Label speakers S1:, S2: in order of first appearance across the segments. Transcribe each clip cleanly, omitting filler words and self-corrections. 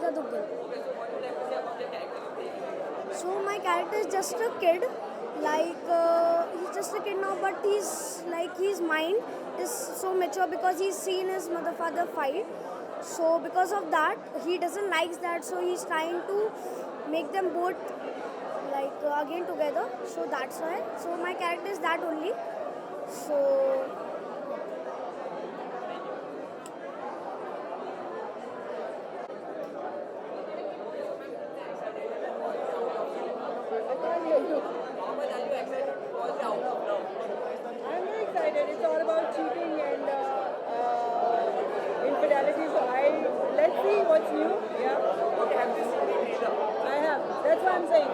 S1: Namrata Duggal. So my character is just a kid, he's just a kid now, but his mind is so mature because he's seen his mother father fight. So because of that, he doesn't like that. So he's trying to make them both again together. So that's why. So my character is that only. So
S2: I'm very excited. It's all about cheating and infidelity. So let's see what's new. Yeah. Okay, have you seen the trailer? I have. That's what I'm saying.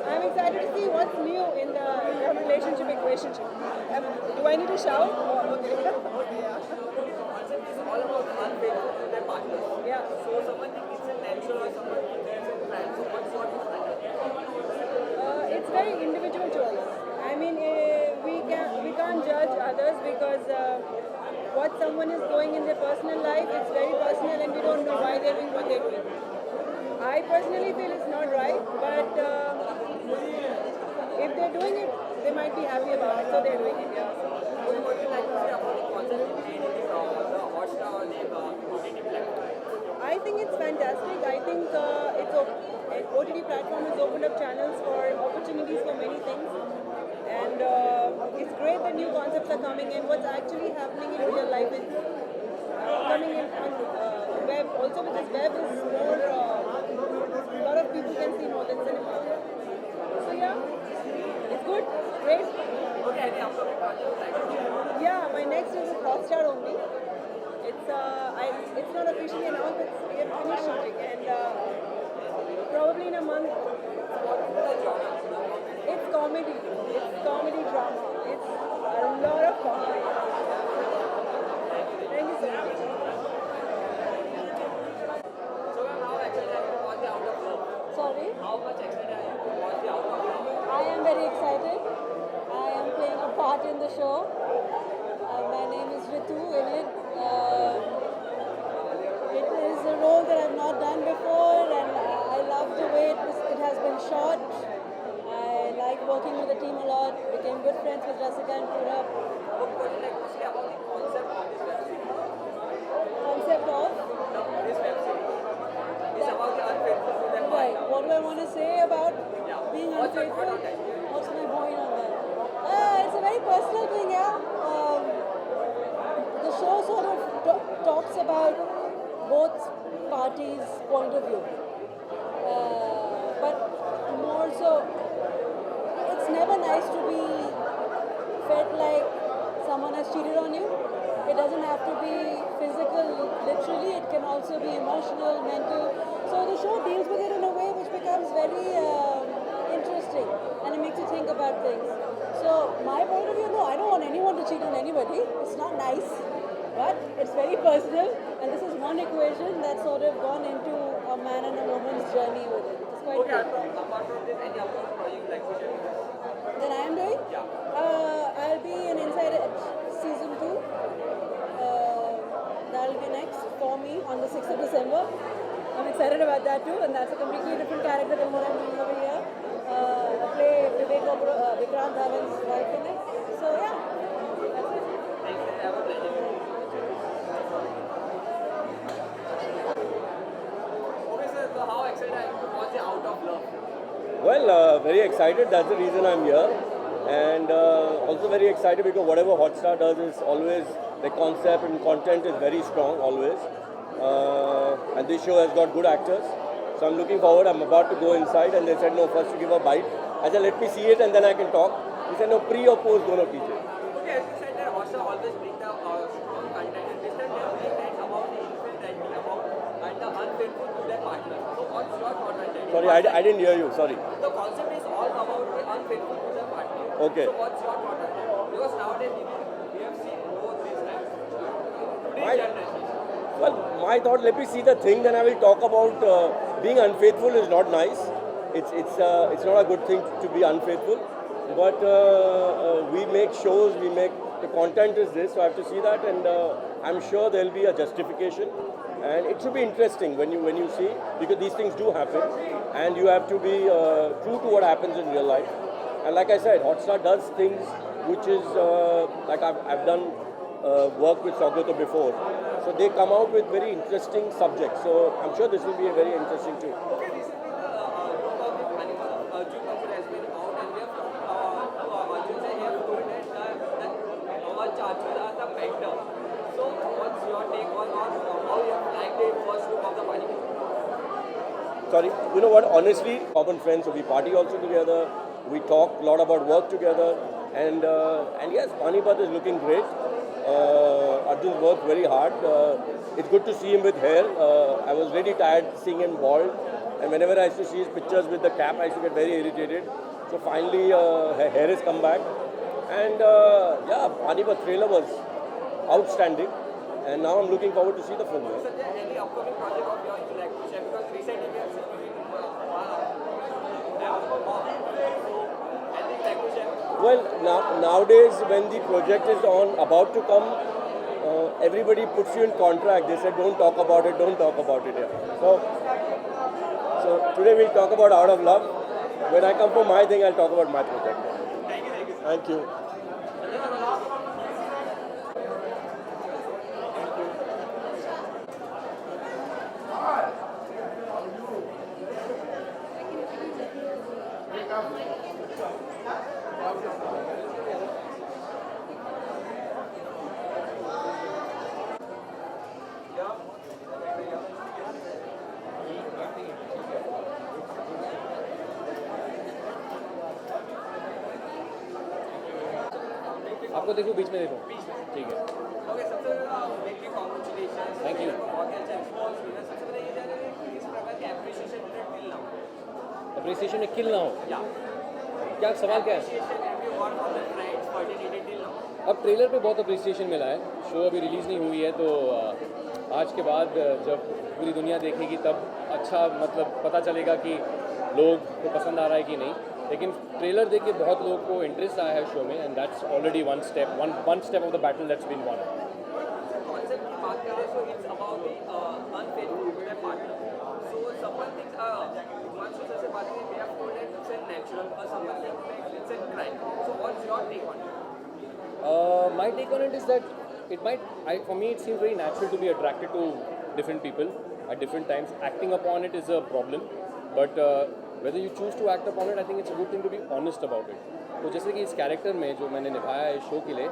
S2: I'm excited to see what's new in the relationship equation. Do I need to shout? Oh, okay.
S3: Concept is all about unfaithful to their partners.
S2: Yeah.
S3: So someone thinks it's intentional or someone thinks it's a plan. So what's your
S2: It's very individual to us. I mean, we can't judge others because what someone is going in their personal life, it's very personal, and we don't know why they're doing what they're doing. I personally feel it's not right, but if they're doing it, they might be happy about it, so they're doing it. Yeah.
S3: What would you like to say about the concept you made in the Hotstar or the OTT platform?
S2: I think it's fantastic. I think an OTT platform has opened up channels for opportunities for many things. And it's great that new concepts are coming in. What's actually happening in real life is coming in on web. Also because web is more, a lot of people can see more than cinema. So yeah, it's good, great.
S3: Okay, any upcoming projects like
S2: Yeah, my next is with Hotstar only. It's not officially announced, but we have finished shooting, and probably in a month. It's comedy. It's comedy drama. It's a lot of comedy. Thank you so much.
S3: So how excited are you to watch the Out of Love?
S4: Sorry,
S3: How much excited are you to watch the Out of Love?
S4: I am very excited. I am playing a part in the show. My name is Ritu in it. It is a role that I've not done before, and I love the way it has been shot. I like working with the team a lot. Became good friends with Rasika and Pura.
S3: What would you like to say about the concept of this web series?
S4: Concept of
S3: This web series is about the unfaithful to their
S4: right.
S3: partner.
S4: What do I want to say about being
S3: What's your
S4: unfaithful?
S3: point on that?
S4: What's my point on that? It's a very personal thing, yeah. The show sort of talks about both parties' point of view, but more so, it's never nice to be felt like someone has cheated on you. It doesn't have to be physical, literally. It can also be emotional, mental. So the show deals with it in a way which becomes very interesting, and it makes you think about things. So my point of view, no, I don't want anyone to cheat on anybody. It's not nice, but it's very personal, and this is one equation that's sort of gone into a man and a woman's journey with it. It's quite
S3: Okay,
S4: good.
S3: apart from this, any upcoming project you like to share with us?
S4: That I am doing?
S3: Yeah.
S4: I'll be an Inside Edge season 2. That'll be next for me on the 6th of December. I'm excited about that too, and that's a completely different character than what I'm doing over here. I play Vikrant Dhawan's wife in it. So yeah, that's it.
S3: Thanks, and have a pleasure. Okay, sir, so how excited are you to watch the Out of Love?
S5: Well, very excited. That's the reason I'm here. And also very excited because whatever Hotstar does is always, the concept and content is very strong, always. And this show has got good actors. So I'm looking forward. I'm about to go inside and they said, no, first you give a bite. I said, let me see it and then I can talk. He said, no, pre or post, dono कीजिए.
S3: Okay, as you said that Hotstar always bring the strong content, and this time they are bringing that about the infidelity, about and the unfaithful to their partner. So what's your thought on that?
S5: Sorry, I didn't hear you. Sorry.
S3: The concept is all about the unfaithful to their partner.
S5: Okay.
S3: So what's your thought on that? Because nowadays we have seen both these times. Today's generation.
S5: Well, my thought, let me see the thing, then I will talk about being unfaithful is not nice. It's not a good thing to be unfaithful. But we make shows, the content is this, so I have to see that, and I'm sure there will be a justification. and it should be interesting when you see, because these things do happen, and you have to be true to what happens in real life. And like I said, Hotstar does things which is like I've done work with Sogato before, so they come out with very interesting subjects. So I'm sure this will be a very interesting too.
S3: Okay, recently the book of the animal Arjun Kapoor has been out, and we have Arjun sir have told that our charges are the better. So what's your take on how you have liked the first look of the Panipat?
S5: Sorry, you know what? Honestly, common friends, so we party also together. We talk a lot about work together, and yes, Panipat is looking great. Arjun worked very hard. It's good to see him with hair. I was really tired seeing him bald, and whenever I used to see his pictures with the cap, I used to get very irritated. So finally, her hair has come back, and yeah, Panipat trailer was outstanding, and now I'm looking forward to see the film.
S3: So there any upcoming project of yours you like to share? Because recently we have seen you in anything like to share?
S5: Well, nowadays when the project is about to come, everybody puts you in contract. They said, don't talk about it, don't talk about it. Yeah. So today we'll talk about Out of Love. When I come for my thing, I'll talk about my project. Thank you.
S6: आपको देखो बीच में देखो ठीक है
S3: Okay, सबसे big congratulations.
S6: Thank you.
S3: बहुत ही अच्छा response मिला. सबसे पहले ये जाना है कि किस प्रकार के appreciation मिले till now.
S6: अप्रिसिएशन में किल ना हो
S3: Yeah.
S6: क्या सवाल क्या है
S3: Appreciation have you got from the friends coordinated till now?
S6: अब ट्रेलर पे बहुत अप्रिसिएशन मिला है शो अभी रिलीज़ नहीं हुई है तो आज के बाद जब पूरी दुनिया देखेगी तब अच्छा मतलब पता चलेगा कि लोग को पसंद आ रहा है कि नहीं लेकिन ट्रेलर देख के बहुत लोगों को इंटरेस्ट आया है शो में and that's already one step of the battle that's been one
S3: Concept की बात करें so it's about the unfaithful to their partner. So someone thinks Himanshu sir से बात करें they have told that it's a natural or someone thinks it's a crime. So what's your take on it?
S6: My take on it is that for me it seems very natural to be attracted to different people at different times. Acting upon it is a problem, but whether you choose to act upon it, I think it's a good thing to be honest about it. तो जैसे कि इस character में जो मैंने निभाया है इस शो के लिए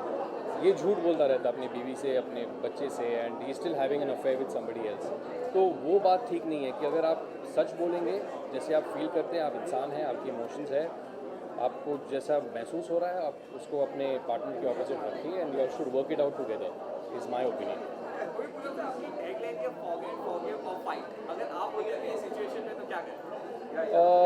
S6: ये झूठ बोलता रहता अपनी बीवी से अपने बच्चे से and he still having an affair with somebody else तो वो बात ठीक नहीं है कि अगर आप सच बोलेंगे जैसे आप फील करते हैं आप इंसान हैं आपकी इमोशंस है आपको जैसा महसूस हो रहा है आप उसको अपने पार्टनर के ऑपोजिट रखिए and you should work it out together is my opinion
S3: कोई पूछो तो आपकी टैगलाइन है forgive or fight. अगर आप होते हैं इस सिचुएशन में तो क्या करें?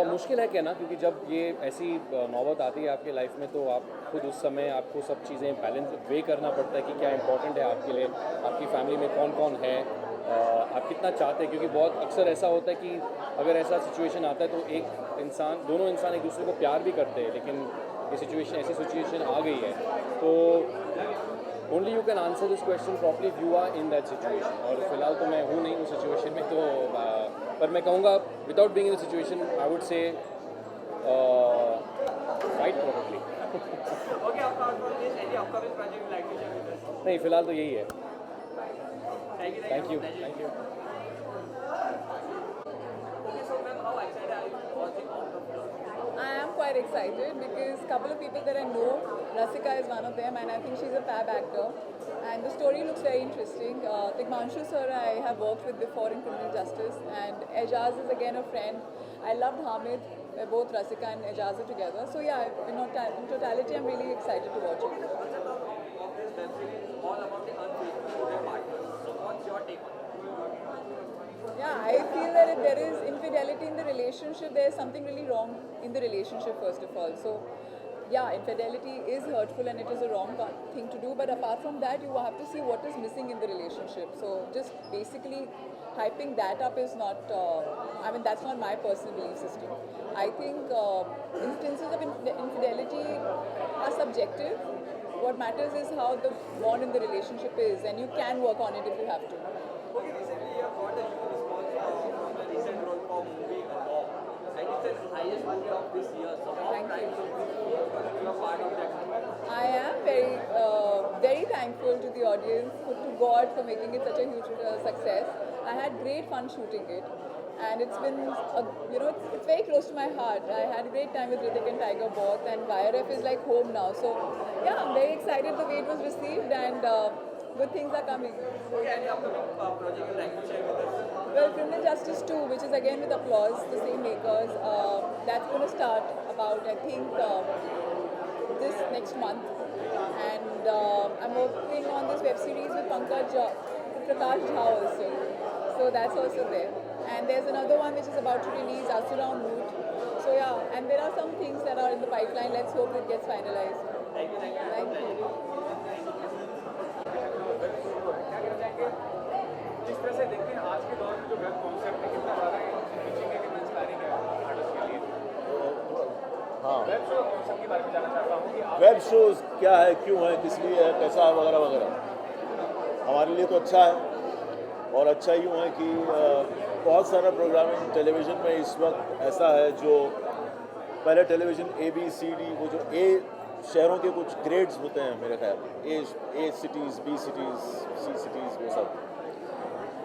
S6: मुश्किल है कहना क्योंकि जब ये ऐसी नौबत आती है आपके लाइफ में तो आप खुद उस समय आपको सब चीज़ें बैलेंस वे करना पड़ता है कि क्या इंपॉर्टेंट है आपके लिए आपकी फैमिली में कौन कौन है आप कितना चाहते हैं क्योंकि बहुत अक्सर ऐसा होता है कि अगर ऐसा सिचुएशन आता है तो एक दोनों इंसान एक दूसरे को प्यार भी करते हैं लेकिन ये ऐसी सिचुएशन आ गई है तो only you can answer this question properly if you are in that situation और फिलहाल तो मैं हूँ नहीं उस सिचुएशन में तो पर मैं कहूँगा without being in the situation I would say fight probably
S3: Okay, apart from this, any upcoming project you'd like to share with us?
S6: नहीं फिलहाल तो यही है
S3: Thank you.
S6: Thank you
S3: Okay, so ma'am, how excited are you for watching Out of Love?
S7: I am quite excited because a couple of people that I know, Rasika is one of them, and I think she's a fab actor. And the story looks very interesting. Tikmanshu sir I have worked with before in criminal justice, and Ejaz is again a friend. I loved Hamid. Both Rasika and Ejaz are together. So yeah, in totality, I'm really excited to watch it.
S3: Concept of this web series is all about the unfaithful to their partners. So what's your take on it?
S7: Yeah, I feel that if there is infidelity in the relationship, there is something really wrong in the relationship first of all. So yeah, infidelity is hurtful and it is a wrong thing to do. But apart from that, you have to see what is missing in the relationship. So just basically hyping that up is not, that's not my personal belief system. I think instances of infidelity are subjective. What matters is how the bond in the relationship is, and you can work on it if you have to.
S3: Okay, recently you have this year. So how
S7: Thank you.
S3: thankful you are part of that.
S7: I am very thankful to the audience, to God for making it such a huge success. I had great fun shooting it, and it's been, it's very close to my heart. I had a great time with Hrithik and Tiger both, and YRF is like home now. So yeah, I'm very excited the way it was received, and good things are coming.
S3: Okay, any upcoming project you like to share with us?
S7: Well, Criminal Justice 2, which is again with Applause, the same makers, that's going to start about, I think, this next month. And I'm working on this web series with Prakash Jha also. So that's also there. And there's another one which is about to release, Asura en Route. So yeah, and there are some things that are in the pipeline. Let's hope it gets finalized.
S3: Thank you.
S7: Thank you.
S8: जिस तरह से देखते हैं आज के दौर में जो वेब कॉन्सेप्ट है कितना ज़्यादा रीचिंग है कितना इंस्पायरिंग है आर्टिस्ट के लिए
S5: हाँ,
S8: वेब शो कॉन्सेप्ट के बारे में जानना चाहता हूँ कि आप
S5: वेब शोज़ क्या है, क्यों है, किस लिए है, कैसा है, वगैरह वगैरह। हमारे लिए तो अच्छा है, और अच्छा यूँ है कि बहुत सारा प्रोग्रामिंग टेलीविज़न में इस वक्त ऐसा है जो पहले टेलीविज़न ABCD, वो जो A शहरों के कुछ ग्रेड्स होते हैं मेरे ख्याल में, A cities, B cities, C cities, वो सब।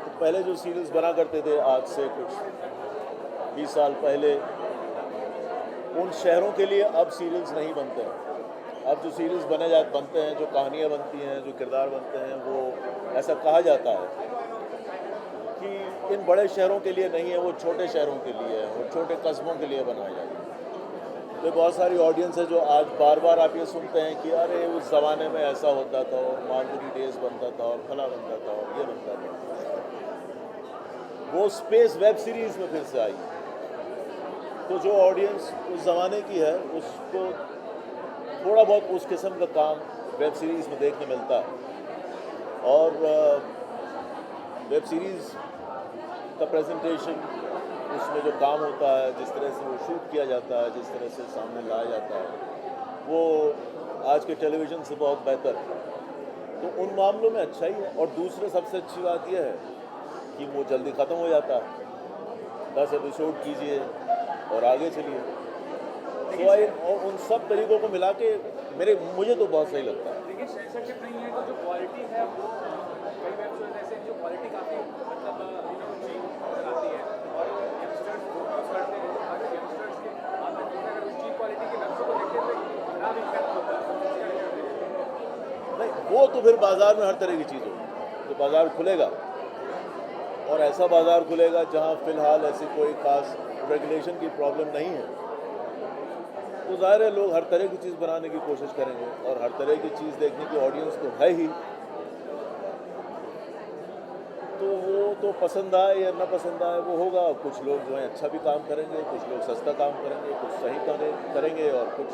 S5: तो पहले जो सीरियल्स बना करते थे आज से कुछ 20 साल पहले, उन शहरों के लिए अब सीरियल्स नहीं बनते हैं। अब जो सीरियल्स बनते हैं, जो कहानियाँ बनती हैं, जो किरदार बनते हैं, वो ऐसा कहा जाता है कि इन बड़े शहरों के लिए नहीं है, वो छोटे शहरों के लिए है, वो छोटे कस्बों के लिए बनाए जाते हैं। तो बहुत सारी ऑडियंस है जो आज बार बार आप ये सुनते हैं कि अरे उस ज़माने में ऐसा होता था, और मालगुडी डेज बनता था, और फला बनता था, और ये बनता था। वो स्पेस वेब सीरीज़ में फिर से आई। तो जो ऑडियंस उस ज़माने की है उसको थोड़ा बहुत उस किस्म का काम वेब सीरीज़ में देखने मिलता है। और वेब सीरीज़ का प्रेजेंटेशन, उसमें जो काम होता है, जिस तरह से वो शूट किया जाता है, जिस तरह से सामने लाया जाता है, वो आज के टेलीविज़न से बहुत बेहतर है। तो उन मामलों में अच्छा ही है। और दूसरे सबसे अच्छी बात यह है कि वो जल्दी ख़त्म हो जाता है। 10 एपिसोड कीजिए और आगे चलिए। तो और उन सब तरीक़ों को मिला के मुझे तो बहुत सही लगता है।
S8: लेकिन सेंसरशिप नहीं है तो जो क्वालिटी है वो कई वेब शोज ऐसे जो क्वालिटी काफ़ी ऊँची नजर आती है, और यंगस्टर्स फोकस करते हैं। हर यंगस्टर्स के आदत है अगर चीप क्वालिटी के वेब शो को देखते हैं तो खराब इम्पैक्ट होता है।
S5: नहीं, वो तो फिर बाज़ार में हर तरह की चीज़ होगी। तो बाज़ार खुलेगा, और ऐसा बाज़ार खुलेगा जहाँ फ़िलहाल ऐसी कोई ख़ास रेगुलेशन की प्रॉब्लम नहीं है, तो ज़ाहिर है लोग हर तरह की चीज़ बनाने की कोशिश करेंगे, और हर तरह की चीज़ देखने की ऑडियंस तो है ही। तो वो तो पसंद आए या ना पसंद आए वो होगा। कुछ लोग जो है अच्छा भी काम करेंगे, कुछ लोग सस्ता काम करेंगे, कुछ सही करेंगे, और कुछ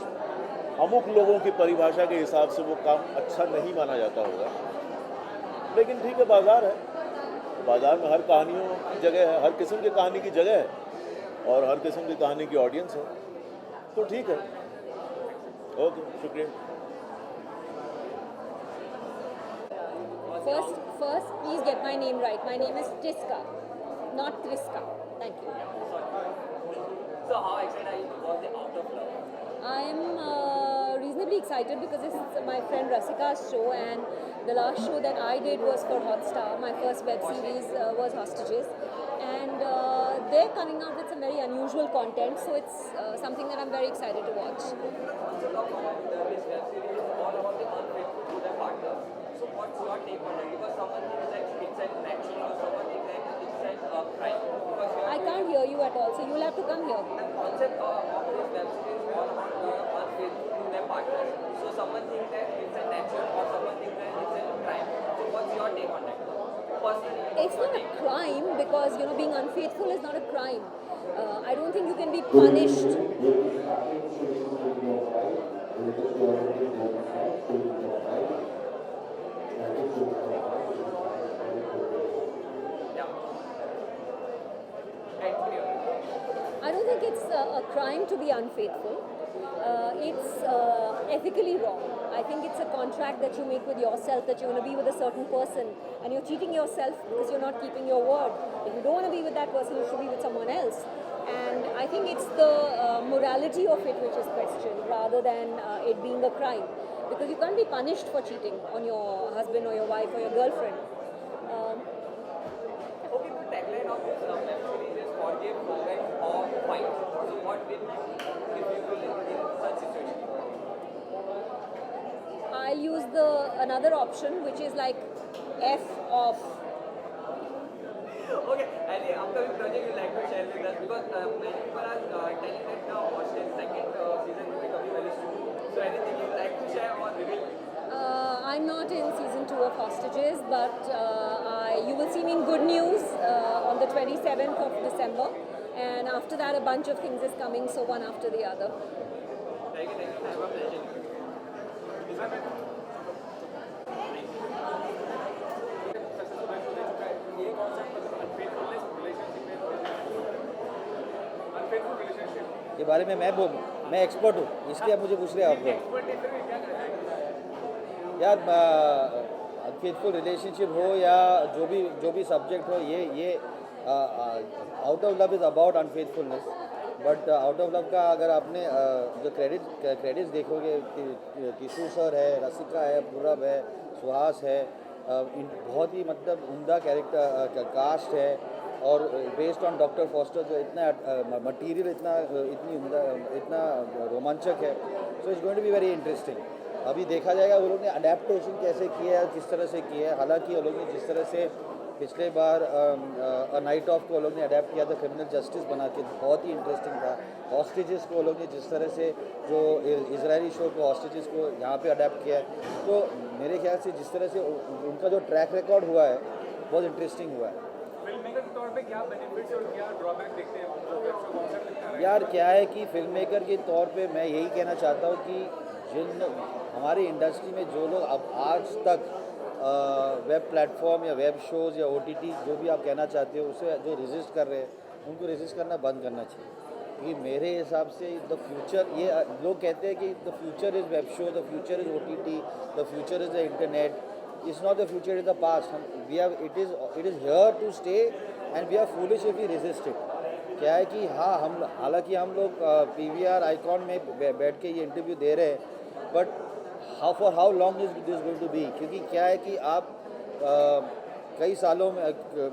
S5: अमुक लोगों की परिभाषा के हिसाब से वो काम अच्छा नहीं माना जाता होगा। लेकिन ठीक है, बाज़ार है, बाज़ार में हर कहानियों की जगह है, हर किस्म की कहानी की जगह है, और हर किस्म की कहानी की ऑडियंस है। तो ठीक है, ओके, शुक्रिया।
S9: First, please get my name right. My name is Triska, not Triska. Thank you.
S3: So how excited are you to watch the Out of Love?
S9: I am reasonably excited because it's my friend Rasika's show, and the last show that I did was for Hotstar. My first web series was Hostages, and they're coming out with some very unusual content, so it's something that I'm very excited to watch.
S3: So talk about this web series is all about the unfaithful to their partner. So what's your take on it? Because someone thinks that it's an action, or someone thinks that it's a crime. Because you
S9: I can't hear you at all, so you'll have to come here.
S3: the concept of this web series is all about unfaithful to their partners. So someone thinks that it's an action, or someone thinks that it's a crime. So what's your take on that? Personally,
S9: It's not a crime because being unfaithful is not a crime. I don't think you can be punished. I don't think it's a crime to be unfaithful. It's ethically wrong. I think it's a contract that you make with yourself that you're going to be with a certain person, and you're cheating yourself because you're not keeping your word. If you don't want to be with that person, you should be with someone else. And I think it's the morality of it which is questioned rather than it being a crime. Because you can't be punished for cheating on your husband or your wife or your girlfriend.
S3: Okay, the tagline of this web series is forgive, forget, or fight. So what will if you will in such situation?
S9: I'll use the another option, which is like F off.
S3: Okay, any upcoming project you'd like to share with us? Because many people are telling that the Hostel's second season will be coming very soon. So anything you'd like to share or reveal?
S9: I'm not in season 2 of Hostages, but you will see me in Good News on the 27th of December. And after that, a bunch of things is coming, so one after the other.
S3: Thank you. Have a pleasure.
S8: ये concept मतलब unfaithfulness relationship में unfaithful relationship
S10: के बारे में मैं expert हूँ, इसलिए आप मुझे पूछ रहे हैं आप लोग।
S8: एक्सपर्ट है फिर क्या करना है
S10: यार अनफेथफुल रिलेशनशिप हो या जो भी सब्जेक्ट हो, ये out of love is about unfaithfulness, but out of love का अगर आपने जो क्रेडिट्स देखोगे, किशोर सर है, रसिका है, पूरब है, सुहास है, बहुत ही मतलब उम्दा कैरेक्टर कास्ट है, और बेस्ड ऑन डॉक्टर फॉस्टर जो इतना मटेरियल इतनी उम्दा इतना रोमांचक है, so it's going to be very interesting. अभी देखा जाएगा वो लोग ने अडेप्टेशन कैसे किया है, किस तरह से किया है। हालांकि वो लोग ने जिस तरह से पिछले बार अ नाइट ऑफ को वो लोग ने अडेप्ट किया था क्रिमिनल जस्टिस बना के, बहुत ही इंटरेस्टिंग था। हॉस्टेजेस को वो लोग ने जिस तरह से जो इजरायली शो को हॉस्टेजेस को यहाँ पे अडेप्ट किया है, तो मेरे ख्याल से जिस तरह से उनका जो ट्रैक रिकॉर्ड हुआ है बहुत इंटरेस्टिंग हुआ है।
S8: फिल्म मेकर के तौर पे क्या बेनिफिट्स और क्या ड्रॉबैक देखते हैं जो वेब शो कॉन्सेप्ट लगता है?
S10: यार क्या है कि फिल्म मेकर के तौर पे मैं यही कहना चाहता हूँ कि जिन हमारी इंडस्ट्री में जो लोग अब आज तक वेब प्लेटफॉर्म या वेब शोज़ या OTT जो भी आप कहना चाहते हो उसे जो रेजिस्ट कर रहे हैं, उनको रेजिस्ट करना बंद करना चाहिए। क्योंकि मेरे हिसाब से द फ्यूचर, ये लोग कहते हैं कि the future is web show, the future is OTT, the future is the internet. It's not the future, is the past. It is here to stay and we are foolish if we resist it. क्या है कि हाँ, हम हालांकि हम लोग PVR icon में बैठ के ये इंटरव्यू दे रहे हैं, but for how long is this going to be? क्योंकि क्या है कि आप कई सालों में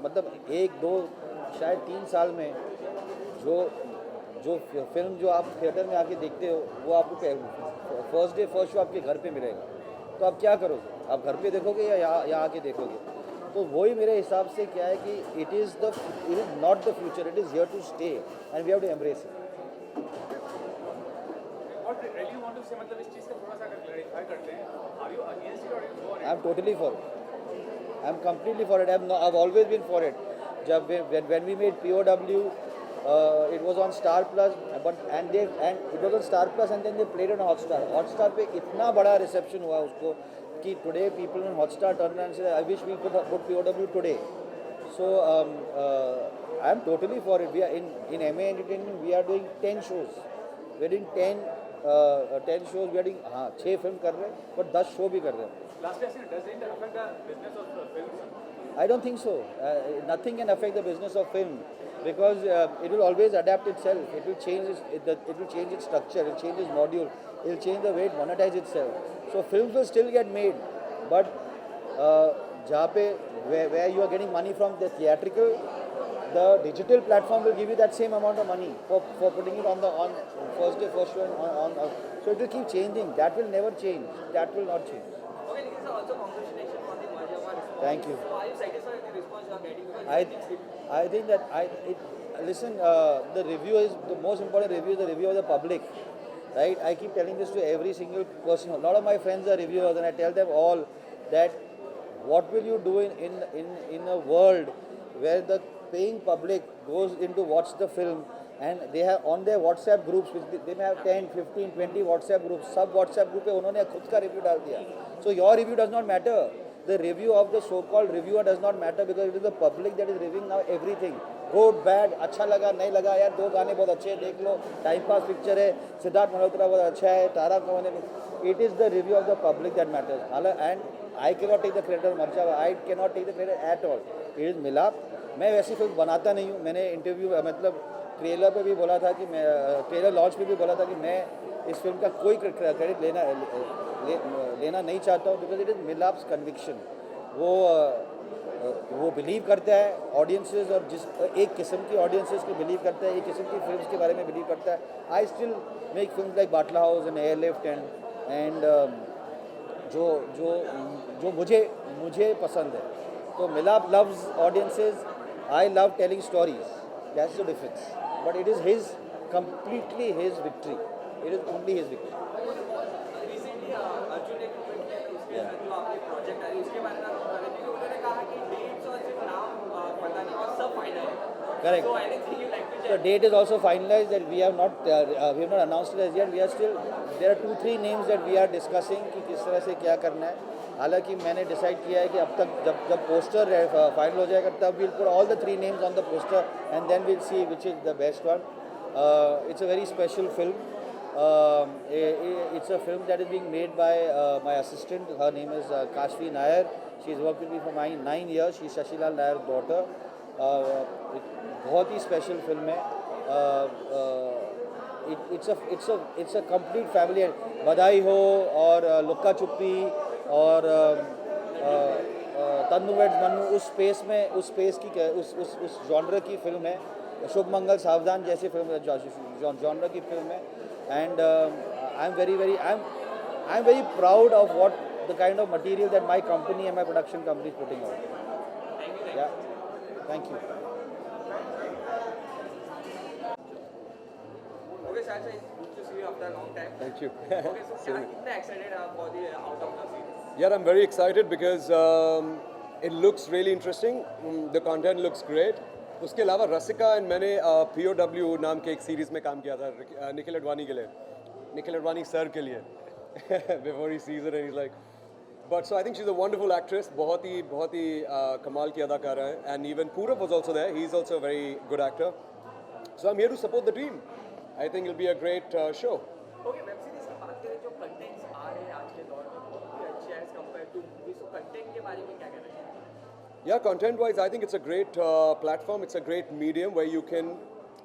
S10: मतलब 1, 2 शायद 3 साल में जो फिल्म जो आप थिएटर में आके देखते हो वो आपको फर्स्ट डे फर्स्ट शो आपके घर पे मिलेगा, तो आप क्या करोगे? आप घर पे देखोगे या यहाँ आके देखोगे? तो वही मेरे हिसाब से क्या है कि it is not the future, it is here to stay and we have to embrace it.
S8: What really you want to say, मतलब इस चीज़ का थोड़ा सा अगर क्लैरिफाई करते हैं, are you against it or are you for it?
S10: I am totally for it. I am completely for it. I've always been for it. When we made POW, it was on Star Plus, and it was on Star Plus, and then they played it on Hotstar. Hotstar पे इतना बड़ा reception हुआ उसको कि today people on Hotstar turn and say, I wish we could have put POW today. So I am totally for it. We are in MA Entertainment, we are doing 10 shows. We are doing 10 shows. We are doing 6 film कर रहे हैं, but 10 show भी कर रहे हैं।
S8: Last question, does it affect the business of films?
S10: I don't think so. Nothing can affect the business of film because it will always adapt itself. It will change its structure. It will change its module. It will change the way it monetize itself. So films will still get made, but जहाँ पे where you are getting money from the theatrical, the digital platform will give you that same amount of money for putting it on first day first show on. So it will keep changing. That will never change. That will not change.
S3: Okay, this is also congratulations for the merger of our response.
S10: Thank you.
S3: So are you satisfied with the response you are getting? Because
S10: I think that listen, the review is the most important review is the review of the public, right? I keep telling this to every single person. A lot of my friends are reviewers, and I tell them all that what will you do in a world where the paying public goes in to watch the film and they have on their WhatsApp groups, which they may have 10, 15, 20 WhatsApp groups, सब WhatsApp group पे उन्होंने खुद का review डाल दिया. So your review does not matter. The review of the so-called reviewer does not matter because it is the public that is reviewing now everything. Good, bad, अच्छा लगा, नहीं लगा, यार 2 गाने बहुत अच्छे हैं, देख लो, टाइम पास पिक्चर है, सिद्धार्थ मल्होत्रा बहुत अच्छा है, तारा कौन है. It is the review of the public that matters. And I cannot take the credit of Marcha. I cannot take the credit at all. It is मिलाप. मैं वैसी फिल्म बनाता नहीं हूँ. मैंने इंटरव्यू मतलब ट्रेलर पे भी बोला था कि मैं ट्रेलर लॉन्च पे भी बोला था कि मैं इस फिल्म का कोई क्रेडिट लेना नहीं चाहता हूँ, बिकॉज इट इज़ मिलाप्स कन्विक्शन। वो बिलीव करता है ऑडियंसेस, और जिस एक किस्म की ऑडियंसेस को बिलीव करता है, एक किस्म की फिल्म्स के बारे में बिलीव करता है। I still make films like Batla house and airlift and जो जो जो मुझे पसंद है। तो मिलाप loves audiences, I love telling stories, that's the difference, but it is his completely his victory, it is only his victory.
S3: Recently Arjun ने comment किया था उसके जो आपके प्रोजेक्ट आ रही है उसके बारे में आपको बता दें, उन्होंने कहा कि डेट्स और सिर्फ नाम पता नहीं और सब फाइनल है।
S10: Correct.
S3: So anything you like to
S10: The
S3: share?
S10: date is also finalized, that we have not announced it as yet. We are still, there are 2-3 names that we are discussing कि किस तरह से क्या करना है। हालांकि मैंने डिसाइड किया है कि अब तक जब पोस्टर फाइनल हो जाएगा तब we'll put all the 3 names on the poster and then we'll see which is the best one. It's a very special film. It's a film that is being made by my assistant. Her name is Kashvi Nair. She's worked with me for 9 years. She's Shashilal Nair's daughter. बहुत ही special film है। It's a complete family. बधाई हो और लुक्का छुपी और Tannu weds Mannu उस space की उस जॉनर की फिल्म है। शुभ मंगल सावधान जैसी फिल्म जॉनर की फिल्म है। And I am very proud of what the kind of material that my company and my production company is putting out. Yeah thank you.
S3: Okay, Shah, it's good to see you after a long time.
S5: Thank you.
S3: Okay, so कितना excited are for the Out of Love series?
S5: Yeah, I'm very excited because it looks really interesting. The content looks great. उसके अलावा रसिका and मैंने POW नाम के एक series में काम किया था निखिल अडवाणी के लिए, निखिल अडवाणी सर के लिए before he sees it and he's like, but so I think she's a wonderful actress, बहुत ही कमाल की अदाकारा है, and even Purav was also there, he's also a very good actor, so I'm here to support the team. I think it'll be a great show.
S3: Okay, web series की बात करें जो contents आ रहे हैं आज के दौर में बहुत ही अच्छे हैं एज कम्पेयर टू मूवीज, तो कंटेंट के बारे में क्या कहना चाहिए?
S5: Yeah, content-wise, I think it's a great platform. It's a great medium where you can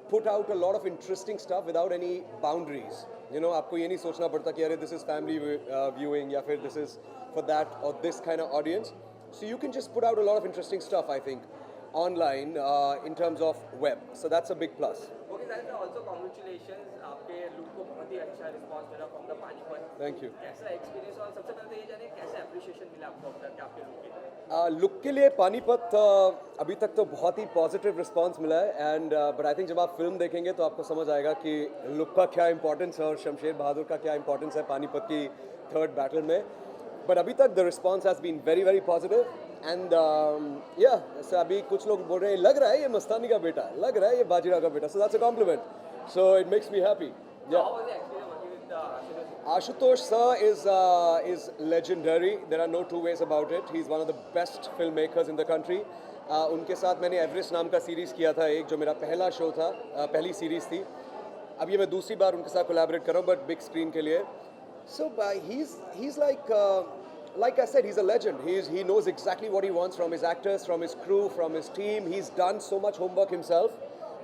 S5: put out a lot of interesting stuff without any boundaries. You know, आपको ये नहीं सोचना पड़ता कि अरे this is family viewing या फिर this is for that or this kind of audience. So you can just put out a lot of interesting stuff, I think, online in terms of web. So that's a big plus.
S3: Okay, sir, also congratulations, आपके look को बहुत ही अच्छा response मिला from the Panipat.
S5: Thank you.
S3: कैसा experience और सबसे पहले तो ये जाने कैसा एप्रिशिएशन मिला आपको अब तक आपके लुक के?
S5: लुक के लिए पानीपत अभी तक तो बहुत ही पॉजिटिव रिस्पांस मिला है एंड बट आई थिंक जब आप फिल्म देखेंगे तो आपको समझ आएगा कि लुक का क्या इंपॉर्टेंस है और शमशेर बहादुर का क्या इंपॉर्टेंस है पानीपत की 3rd बैटल में। बट अभी तक the response has been very very positive and या अभी कुछ लोग बोल रहे हैं लग रहा है ये मस्तानी का बेटा, लग रहा है ये बाजीराव का बेटा, so that's a compliment, so it makes me happy.
S3: How was the experience working with
S5: Ashutosh sir is legendary. There are no two ways about it. He's one of the best filmmakers in the country. उनके साथ मैंने Everest नाम का series किया था एक, जो मेरा पहला शो था, पहली सीरीज़ थी। अब ये मैं दूसरी बार उनके साथ कोलैबोरेट कर रहा हूँ बट बिग स्क्रीन के लिए। So he's like I said, he's a legend. He knows exactly what he wants from his actors, from his crew, from his team. He's done so much homework himself.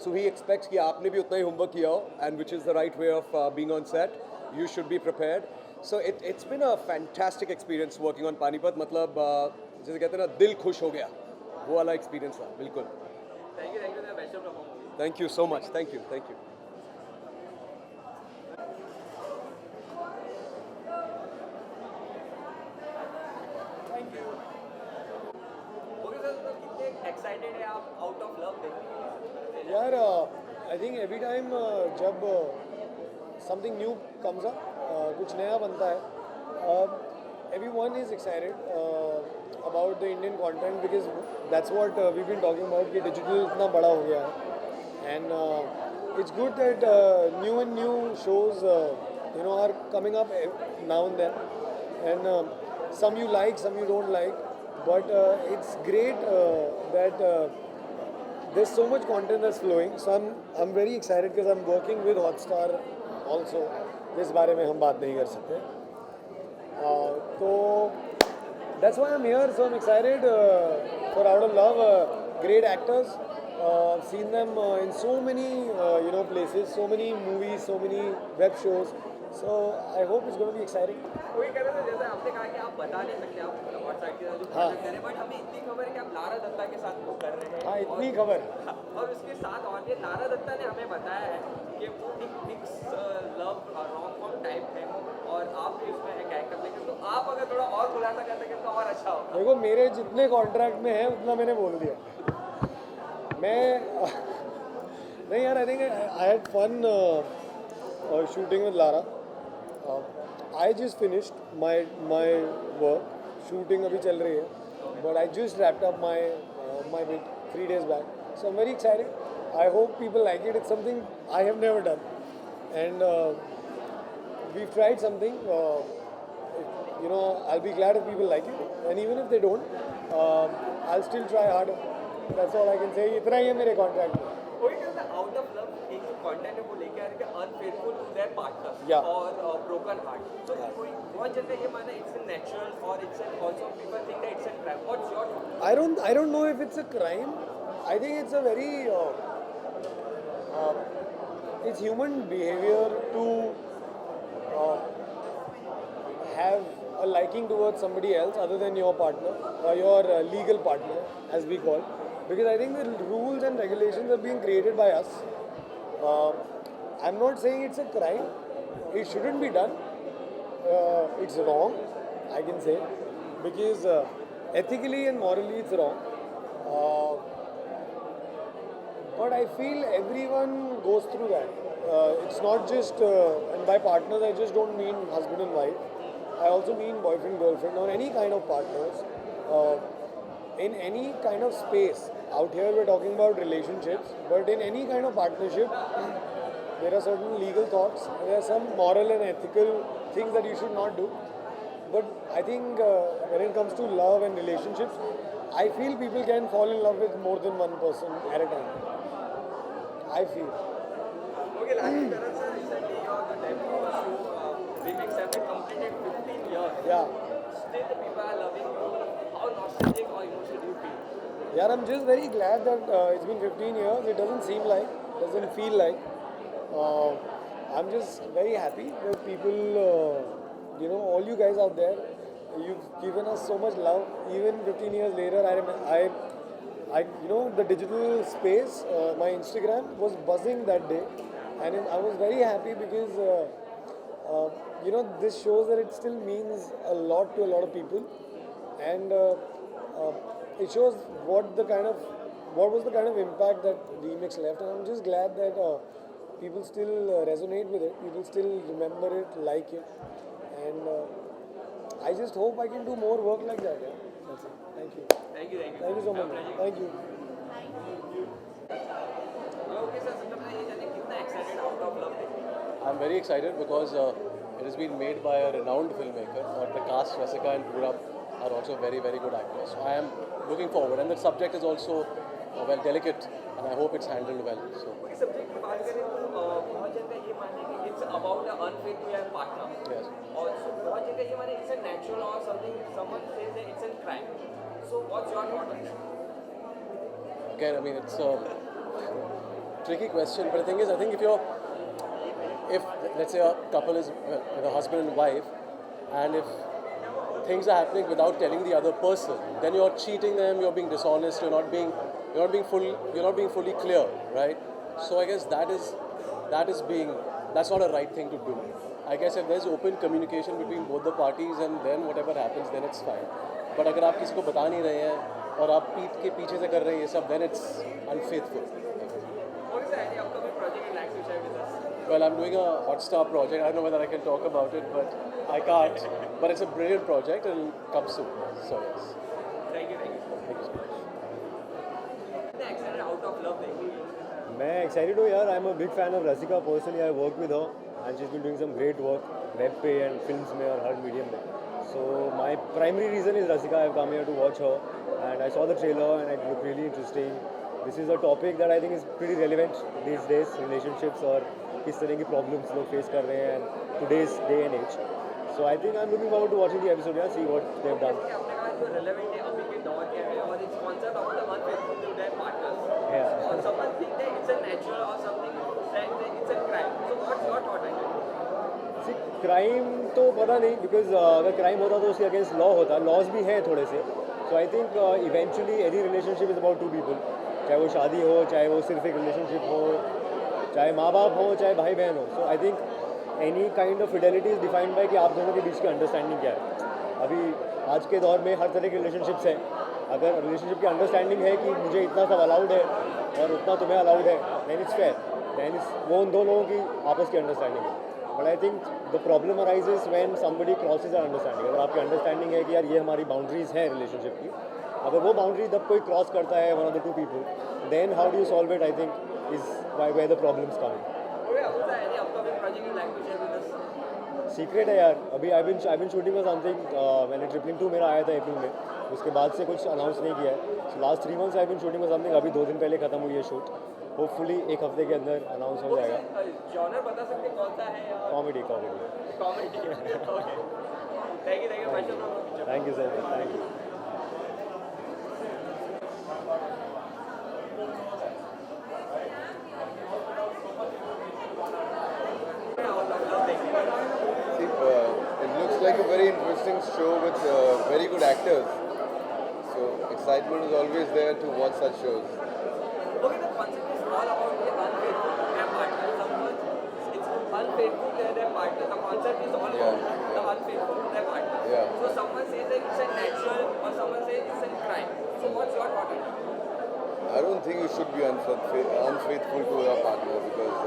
S5: So he expects कि आपने भी उतना ही homework किया हो, and which is the right way of being on set. You should be prepared. So it's been a fantastic experience working on Panipat. मतलब जैसे कहते हैं ना दिल खुश हो गया, वो वाला experience था बिल्कुल।
S3: Thank you, the best of performance.
S5: Thank you so much. Thank you.
S3: Okay, sir, तो कितने excited हैं आप Out of Love देखने के लिए?
S11: यार आई थिंक एवरी टाइम जब समथिंग न्यू कम्स अप, कुछ नया बनता है, everyone is excited about the Indian content because that's what we've been talking about कि digital इतना बड़ा हो गया है and it's good that new shows are coming up now and then and some you like, some you don't like, but it's great that there's so much content that's flowing, so I'm very excited because I'm working with Hotstar also. जिस बारे में हम बात नहीं कर सकते, तो that's why I'm here. So I'm excited for Out of Love. Great actors, I've seen them in so many places, so many movies, so many web shows. So I hope it's going to be exciting.
S3: वही कह रहे थे जैसे आपने कहा कि आप बता नहीं सकते आप हॉट साइड के साथ जो प्रोजेक्ट कर रहे हैं बट हमें इतनी खबर है कि आप लारा दत्ता के साथ वो कर रहे हैं
S11: हाँ, इतनी खबर।
S3: और उसके साथ और ये लारा दत्ता ने हमें बताया है कि वो एक mix love rom com type है और आप भी उसमें कैरेक्टर प्ले तो आप अगर थोड़ा और खुलासा कर सकें तो और अच्छा होगा।
S11: देखो मेरे जितने कॉन्ट्रैक्ट में है उतना मैंने बोल दिया। मैं नहीं यार, I think I had fun shooting with Lara. I just finished my work. Shooting अभी चल रही है, but I just wrapped up my bit 3 days back. So I'm very excited. I hope people like it. It's something I have never done, and we've tried something. I'll be glad if people like it, and even if they don't, I'll still try harder. That's all I can say. इतना ही है मेरे contract में.
S3: वही कहते हैं out of love एक जो content है वो लेके आ रहे हैं unfaithful to their partner
S11: Yeah.
S3: और ब्रोकन हार्ट तो कोई बहुत जगह ये माना इट्स नेचुरल और it's also people think that it's a crime what's your
S11: I don't know if it's a crime. I think it's a very it's human behavior to have a liking towards somebody else other than your partner or your legal partner, as we call. Because I think the rules and regulations are being created by us. I'm not saying it's a crime. It shouldn't be done. It's wrong, I can say, because ethically and morally it's wrong. But I feel everyone goes through that. It's not just, and by partners I just don't mean husband and wife. I also mean boyfriend, girlfriend, or any kind of partners. In any kind of space. Out here we're talking about relationships, but in any kind of partnership, there are certain legal thoughts, there are some moral and ethical things that you should not do. But I think when it comes to love and relationships, I feel people can fall in love with more than one person at a time. I feel.
S3: Okay, lastly, Karan sir, recently your the debut show Remix have been completed 15 years.
S11: Yeah.
S3: Still the people are loving you. How nostalgic or emotional do you feel?
S11: Yeah, I'm just very glad that it's been 15 years. It doesn't seem like, doesn't feel like. I'm just very happy that people, all you guys out there, you've given us so much love. Even 15 years later, I the digital space, my Instagram was buzzing that day, and I was very happy because, this shows that it still means a lot to a lot of people, and it shows what was the kind of impact that Remix left, and I'm just glad that people still resonate with it, people still remember it, like it, and I just hope I can do more work like that. Yeah. That's it. Thank you.
S3: Thank you, thank you.
S11: Thank you so much. Thank you.
S3: Okay, sir, सबसे पहले ये जानिए कितना excited out of love देखने के लिए?
S6: I'm very excited because it has been made by a renowned filmmaker, or the cast, Rasika and Purab, are also very, very good actors. So I am looking forward, and the subject is also well delicate, and I hope it's handled well. So
S3: Okay, subject की बात करें तो बहुत जगह ये माने कि it's about an unfaithful partner.
S6: yes,
S3: Also, बहुत जगह ये माने it's a natural or something. Someone says that it's a crime. So what's your thought on that?
S6: again, I mean it's a tricky question, but the thing is, I think if let's say a couple is with a husband and wife, and if things are happening without telling the other person, then you're cheating them, you're being dishonest, you're not being fully clear, right? So I guess that's not a right thing to do. I guess if there's open communication between both the parties, and then whatever happens, then it's fine. But अगर आप किसी को बता नहीं रहे हैं और आप पीठ के पीछे से कर रहे हैं ये सब, then it's unfaithful.
S3: What is the any upcoming project you'd like to share with us?
S6: Well, I'm doing a Hotstar project. I don't know whether I can talk about it, but I can't. But it's a brilliant project and it'll come soon. So yes.
S3: Thank you, thank you.
S6: Thank you so much.
S3: कितना excited out of love देखने के लिए?
S12: मैं excited हूँ यार. I am a big fan of Rasika. Personally I work with her and she is been doing some great work web पे and films में और हर मीडियम में. So my primary reason is Rasika. I have come here to watch her and I saw the trailer and it look really interesting. This is a topic that I think is pretty relevant this days. Relationships और किस तरह की problems लोग face कर रहे हैं and today's day and age. So I think I am looking forward to watching the episode यार. See what they have done.
S3: आपने कहा जो relevant है अभी के दौर के है और इस concept of the unfaithful to their partners.
S12: Yeah.
S3: और it's a natural or something that it's a crime. So what's your thought on it?
S12: Crime तो पता नहीं, बिकॉज अगर क्राइम होता तो उसके अगेंस्ट लॉ होता, लॉज भी हैं थोड़े से. So I think eventually any relationship is about two people, चाहे वो शादी हो, चाहे वो सिर्फ एक रिलेशनशिप हो, चाहे माँ बाप हो, चाहे भाई बहन हो. So I think any kind of fidelity is defined by कि आप दोनों के बीच की अंडरस्टैंडिंग क्या है. अभी आज के दौर में हर तरह के रिलेशनशिप्स हैं. अगर रिलेशनशिप की अंडरस्टैंडिंग है कि मुझे इतना सब अलाउड है और उतना तुम्हें अलाउड है, then it's fair, then it's वो उन दो लोगों की आपस की अंडरस्टैंडिंग है. But I think the problem arises when somebody crosses our understanding. अगर आपकी अंडरस्टैंडिंग है कि यार ये हमारी बाउंड्रीज हैं रिलेशनशिप की, अगर वो बाउंड्री जब कोई क्रॉस करता है one of the two people, then how do you solve it, I think is where the problems come.
S3: Okay, Abuza, any upcoming project you'd like to share with us?
S12: Secret है यार. अभी आई been shooting for something. मैंने tripling 2 मेरा आया था अप्रैल में, उसके बाद से कुछ अनाउंस नहीं किया है. So last 3 months I been shooting for something. अभी 2 दिन पहले खत्म हुई है शूट. होपफुली एक हफ्ते के अंदर अनाउंस हो जाएगा.
S3: जॉनर बता सकते कौन सा है?
S12: Comedy.
S3: Comedy. Okay. Thank you.
S12: Thank you sir. Thank you.
S13: It looks like a very interesting show with very good actors. So excitement is always there to watch such shows.
S3: Okay, the concept is all about the unfaithful to their partner. Someone it's unfaithful to their partner. The concept is all about the unfaithful to their partner.
S13: Yeah.
S3: So someone says that it's a natural or someone says it's a crime. So what's your thought on it?
S13: I don't think you should be unfaithful to your partner, because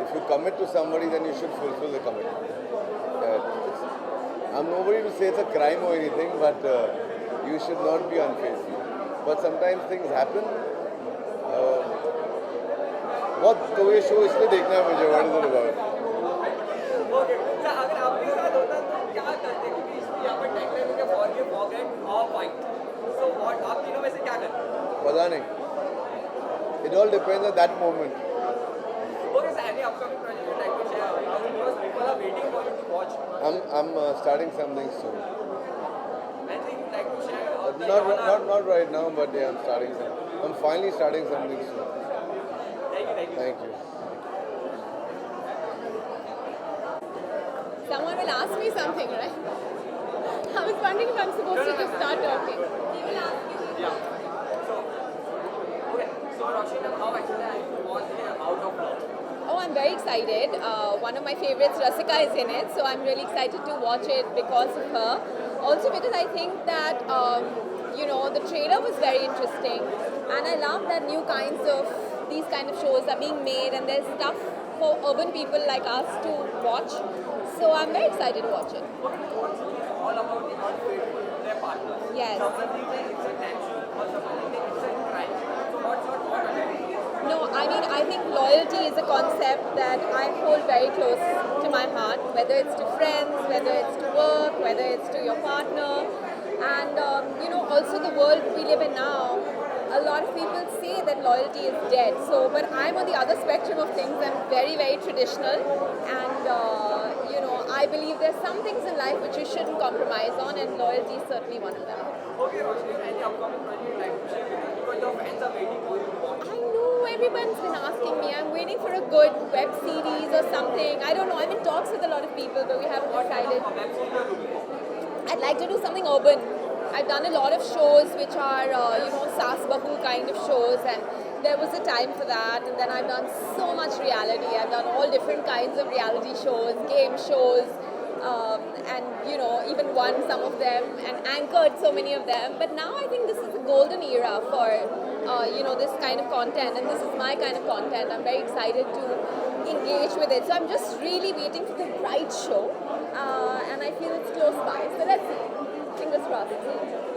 S13: if you commit to somebody, then you should fulfill the commitment. I'm nobody to say it's a crime or anything, but you should not be unfaithful. But sometimes things happen. बहुत तो ये show इसलिए देखना है मुझे. What is it about?
S3: Okay. So अगर आपके साथ होता तो क्या करते? क्योंकि इसमें यहाँ पर टैगलाइन है forgive, forget or fight. So what आप तीनों में से क्या करते?
S13: पता नहीं. It all depends at that moment.
S3: Okay, so any upcoming project you'd like to share? Because people are waiting for you to watch.
S13: I'm starting something soon.
S3: Anything you'd like to share? Or the
S13: Not
S3: genre?
S13: right now, but yeah, I'm starting something. I'm finally starting something soon. Thank you.
S14: Someone will ask me something, right? I was wondering if I'm supposed to just start talking. He will ask you.
S3: Yeah. So Roshni, how actually are you watching Out of Love?
S14: Oh, I'm very excited. One of my favorites, Rasika, is in it, so I'm really excited to watch it because of her. Also because I think that, the trailer was very interesting, and I love that new kinds of these kind of shows are being made, and there's stuff for urban people like us to watch. So I'm very excited to watch it.
S3: It's all about the unfaithful to their partners.
S14: Yes.
S3: Someone thinks that it's a natural or someone thinks it's a crime. So what's your thought on it?
S14: No, I think loyalty is a concept that I hold very close to my heart, whether it's to friends, whether it's to work, whether it's to your partner. And, also the world we live in now, a lot of people say that loyalty is dead. So, but I'm on the other spectrum of things. I'm very, very traditional. And, I believe there's some things in life which you shouldn't compromise on, and loyalty is certainly one of them.
S3: Okay, Roshni, any upcoming project you'd like to share with us? Because your fans are waiting for you to watch.
S14: I know everyone's been asking me. I'm waiting for a good web series or something. I don't know. I'm in talks with a lot of people, but we haven't decided. I'd like to do something urban. I've done a lot of shows which are, Saas Bahu kind of shows, and there was a time for that. And then I've done so much reality. I've done all different kinds of reality shows, game shows, and even won some of them and anchored so many of them. But now I think this is a golden era for this kind of content, and this is my kind of content. I'm very excited to engage with it. So I'm just really waiting for the right show, and I feel it's close by. So let's see. Fingers crossed.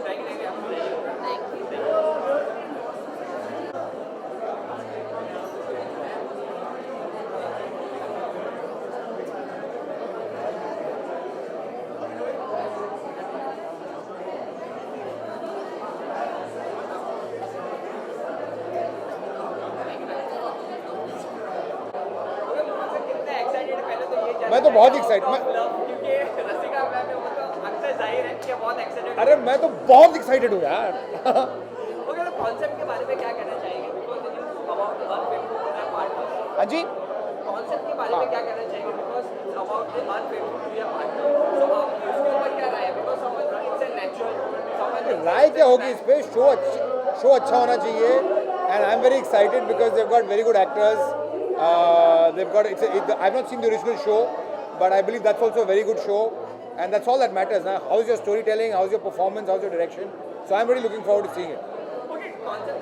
S14: Thank you.
S11: मैं तो बहुत excited अरे मैं तो बहुत excited हूँ यार.
S3: Concept के बारे में क्या कहना चाहेंगे? Because about the unfaithful to their partners.
S15: हाँ जी
S3: कॉन्सेप्ट के बारे में क्या कहना चाहेंगे because it's about the unfaithful to your partner so आप इसके ऊपर क्या राय है because someone it's a natural
S15: राय क्या होगी इस पे शो अच्छा होना चाहिए and I am very excited because they've got very good actors they've got I have not seen the original show but I believe that's also a very good show and that's all that matters ना how is your story telling how is your performance how is your direction so I am very looking forward to seeing it
S3: okay concept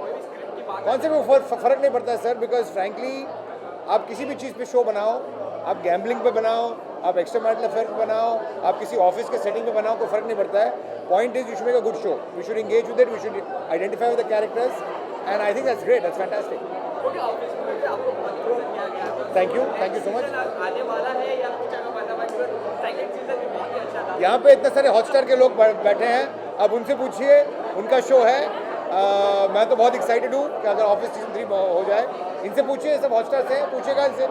S3: कोई भी script की बात
S15: concept में फर्क नहीं पड़ता है सर बिकॉज फ्रैंकली आप किसी भी चीज़ पे शो बनाओ आप गैम्बलिंग पे बनाओ आप एक्स्ट्रा मैरिटल अफेयर पे बनाओ आप किसी ऑफिस के सेटिंग पे बनाओ कोई फर्क नहीं पड़ता है point is you should make a good show we should engage with it we should identify with the characters and I think that's great that's fantastic
S3: okay office में भी आपको बहुत पसंद किया गया
S15: थैंक यू सो मच
S3: आने वाला है या कुछ अगर पता है सेकंड सीजन भी बहुत ही अच्छा था
S15: यहाँ पे इतने सारे हॉटस्टार के लोग बैठे हैं अब उनसे पूछिए उनका शो है मैं तो बहुत एक्साइटेड हूँ कि अगर ऑफिस सीजन 3 हो जाए इनसे पूछिए सब हॉटस्टार से पूछेगा इनसे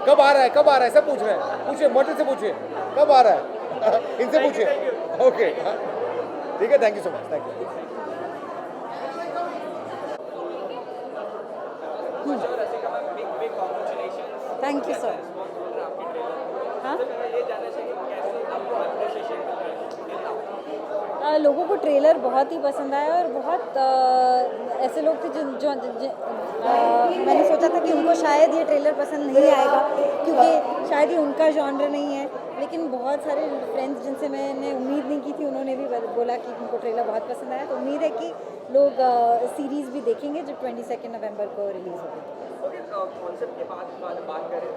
S15: कब आ रहा है सब पूछ रहे हैं पूछिए मॉडल से पूछिए कब आ रहा है इनसे पूछिए ओके ठीक है thank you so much thank you
S16: thank you sir हाँ लोगों को ट्रेलर बहुत ही पसंद आया और बहुत ऐसे लोग थे जो मैंने सोचा था कि उनको शायद ये ट्रेलर पसंद नहीं आएगा क्योंकि शायद ये उनका जॉनर नहीं है लेकिन बहुत सारे फ्रेंड्स जिनसे मैंने उम्मीद नहीं की थी उन्होंने भी बोला कि उनको ट्रेलर बहुत पसंद आया तो उम्मीद है कि लोग सीरीज़ भी देखेंगे जो 22 नवंबर को रिलीज़ होगी।
S3: ओके कॉन्सेप्ट के बात करें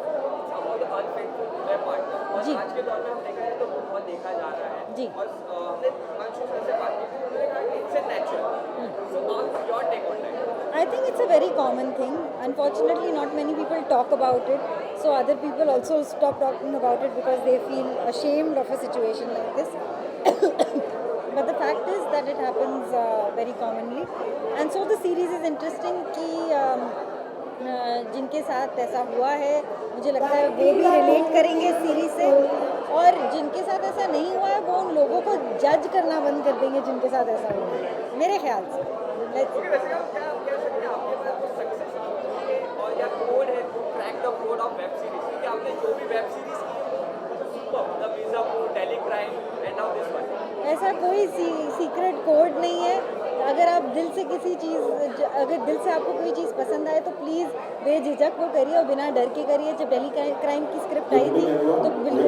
S3: about the unfaithful to their partner
S16: जी
S3: आज के दौर में हम देख रहे हैं तो बहुत देखा जा रहा है
S16: जी
S3: और हमने अंशु सर से बात की थी उन्होंने कहा कि it's a natural so what's your take on that
S16: I think it's a very common thing. Unfortunately, not many people talk about it. So other people also stop talking about it because they feel ashamed of a situation like this. But the fact is that it happens very commonly. And so the series is interesting कि जिनके साथ ऐसा हुआ है मुझे लगता है वो भी रिलेट करेंगे इस सीरीज से और जिनके साथ ऐसा नहीं हुआ है वो उन लोगों को जज करना बंद कर देंगे जिनके साथ ऐसा हुआ है मेरे ख्याल से
S3: और या कोड है crack the code of web series क्योंकि आपने जो भी वेब सीरीज की the Mirzapur Delhi crime and now this one
S16: ऐसा कोई सीक्रेट कोड नहीं है अगर आप दिल से किसी चीज़ अगर दिल से आपको कोई चीज़ पसंद आए तो प्लीज़ बेझिझक वो करिए और बिना डर के करिए जब दिल्ली क्राइम की स्क्रिप्ट आई थी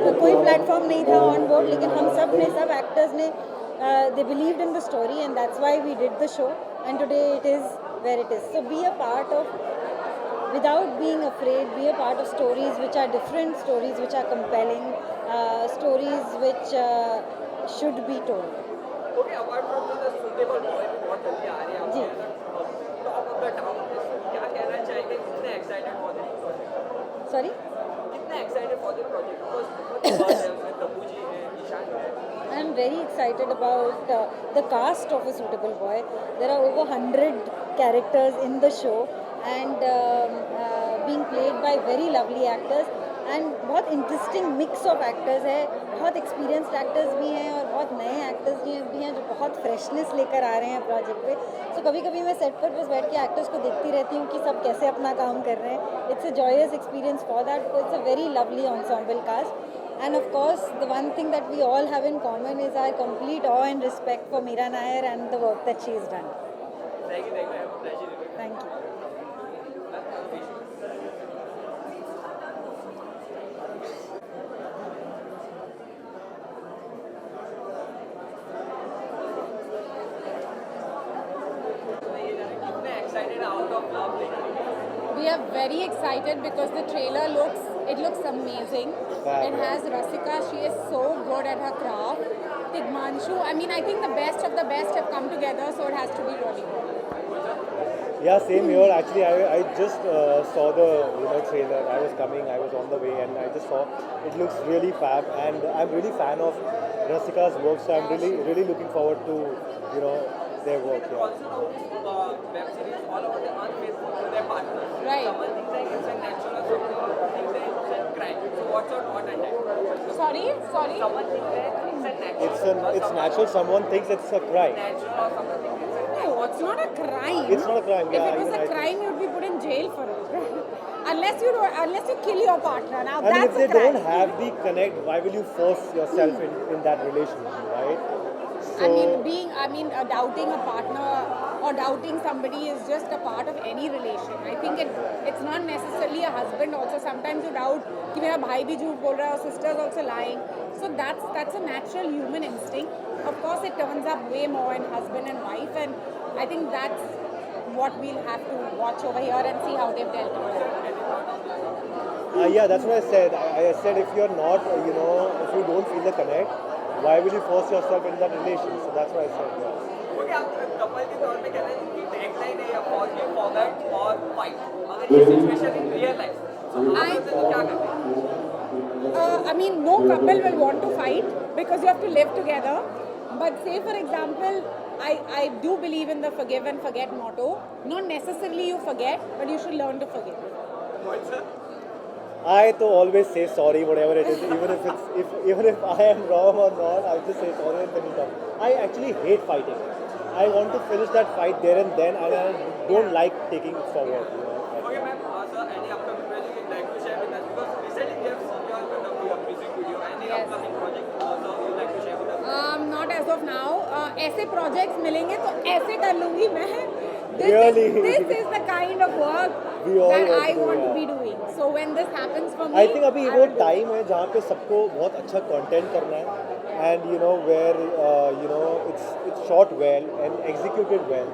S16: तो कोई प्लेटफॉर्म नहीं था ऑन बोर्ड लेकिन हम सब एक्टर्स ने they believed in the story and that's why we did the show and today it is where it is so be a part of without being afraid be a part of stories which are different stories which are compelling stories which should be told
S3: okay apart from the suitable boy भी बहुत जल्दी आ रहे हैं
S16: जी
S3: top of the town क्या कहना चाहेंगे कितने excited for this project
S16: sorry
S3: कितने excited for this project because बहुत है उसमें तब्बू जी है ईशान है
S16: I am very excited about the cast of A Suitable Boy. There are over 100 characters in the show and being played by very lovely actors and बहुत interesting mix of actors है बहुत experienced actors भी हैं और बहुत नए actors भी हैं जो बहुत freshness लेकर आ रहे हैं प्रोजेक्ट पे so कभी कभी मैं सेट पर बस बैठ के actors को देखती रहती हूँ कि सब कैसे अपना काम कर रहे हैं it's a joyous experience for that because it's a very lovely ensemble cast. And of course, the one thing that we all have in common is our complete awe and respect for Meera Nair and the work that she has done.
S3: Thank you. I have a pleasure.
S16: Thank you.
S17: We are very excited because the trailer looks amazing. It has Rasika, she is so good at her craft. Tigmanshu, I mean I think the best of the best have come together, so it has to be really good.
S12: Yeah, same here. Actually, I just saw the trailer. I was coming, I was on the way, and I just saw it looks really fab. And I'm really fan of Rasika's work, so I'm really looking forward to their work. Yeah.
S3: Also now this web series all about the unfaithful to their partners.
S17: Right.
S3: Someone thinks like it's a natural, someone thinks that it's a crime. So what's your thought on that?
S17: Sorry?
S3: Someone thinks that it's a natural.
S12: It's natural. Someone thinks it's a crime.
S3: Natural or someone thinks it's a crime.
S17: No, It's not a crime.
S12: It's not a crime, yeah,
S17: If it was
S12: even I
S17: a
S12: think.
S17: crime, you'd be put in jail for it. unless you kill your partner. Now
S12: I mean,
S17: that's
S12: if they
S17: a crime.
S12: don't have the connect, why will you force yourself in that relationship, right?
S17: Doubting a partner or doubting somebody is just a part of any relation. I think it's not necessarily a husband also. Sometimes you doubt कि मेरा भाई भी झूठ बोल रहा है or sister is also lying. So that's a natural human instinct. Of course, it turns up way more in husband and wife, and I think that's what we'll have to watch over here and see how they've dealt with it.
S12: Yeah, that's what I said. I said if you're not, if you don't feel the connect, why will you force yourself in that relation? So that's what I said. Yeah.
S3: Okay, आप couple के तौर पे कहते हैं कि tagline है या forgive, forget और फाइट, अगर ये सिचुएशन इन रियल लाइफ तो आप लोग तो क्या करते हैं?
S17: No couple will want to fight because you have to live together. But say for example, I do believe in the forgive and forget motto. Not necessarily you forget, but you should learn to forgive.
S12: I to always say sorry, whatever it is, even if I am wrong or not, I'll just say sorry and then we talk. I actually hate fighting. I want to finish that fight there and then, and I don't like taking it forward.
S3: Okay, ma'am. Sir, any upcoming project you'd like to share with us? Because recently we have seen your music video. Any upcoming project sir, you'd like to share with us?
S17: Not as of now. ऐसे projects मिलेंगे तो ऐसे कर लूँगी मैं. This is the kind of work that I want to be doing. So when this happens for me,
S12: I think अभी वो time है जहाँ पे सबको बहुत अच्छा कंटेंट करना है, and where it's shot well and executed well.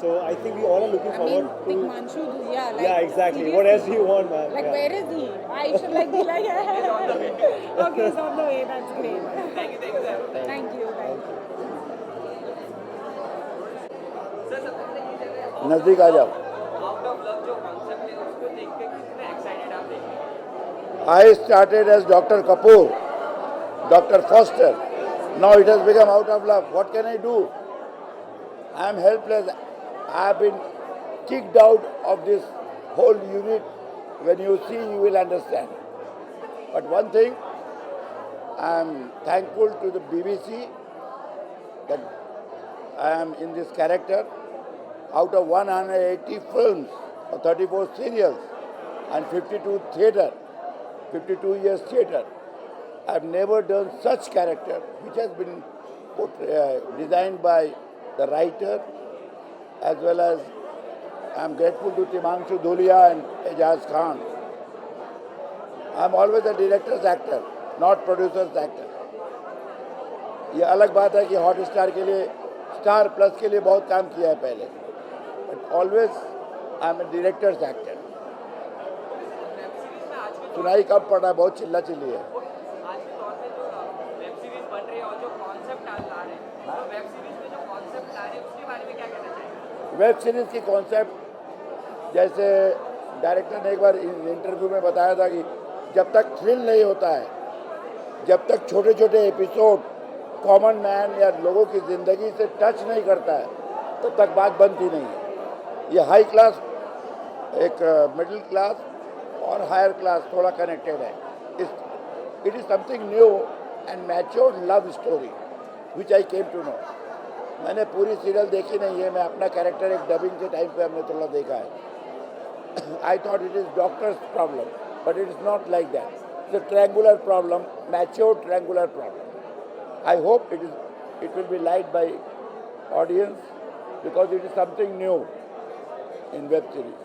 S12: So I think we all are looking forward to.
S17: Tigmanshu Dhulia,
S12: Yeah, exactly.
S17: seriously.
S12: What else do you want, man?
S17: Like,
S12: Yeah.
S17: where is he? I should be like, okay, he's on the way. That's great.
S3: Thank you, sir.
S17: Thank you.
S3: Sir, सबसे पहले ये जगह है,
S10: नज़दीक आ जाओ.
S3: Out of love जो concept है उसको देख के कितने एक्साइटेड आप देखिए?
S10: I started as Dr. Kapoor, Dr. Foster. Now it has become Out of Love. What can I do? I am helpless. I have been kicked out of this whole unit. When you see, you will understand. But one thing, I am thankful to the BBC that I am in this character. Out of 180 films, or 34 serials, and 52 years theatre, I have never done such character, which has been designed by the writer, as well as I am grateful to Timanshu Dhulia and Ejaz Khan. I am always a director's actor, not producer's actor. ये अलग बात है कि hot star के लिए, star plus के लिए बहुत काम किया है पहले, but always I am a director's actor. सुनाई कब पड़ा, बहुत चिल्ला चिल्ली है.
S3: आज के दौर में जो वेब सीरीज बन रही है और जो कॉन्सेप्ट ला रहे हैं, तो वेब सीरीज में जो कॉन्सेप्ट ला रहे हैं उसके बारे में क्या कहना चाहिए?
S10: वेब सीरीज़ की कॉन्सेप्ट, जैसे डायरेक्टर ने एक बार इंटरव्यू में बताया था कि जब तक थ्रिल नहीं होता है, जब तक छोटे छोटे एपिसोड कॉमन मैन या लोगों की ज़िंदगी से टच नहीं करता है, तब तक बात बनती नहीं है. ये हाई क्लास, एक मिडिल क्लास और हायर क्लास थोड़ा कनेक्टेड है. It is something new and matured love story which I came to know. मैंने पूरी सीरियल देखी नहीं है, मैं अपना कैरेक्टर एक डबिंग के टाइम पे हमने थोड़ा देखा है. I thought it is doctors problem, but it is not like that. It's a triangular problem, matured triangular problem. I hope it will be liked by audience because it is something new in web series.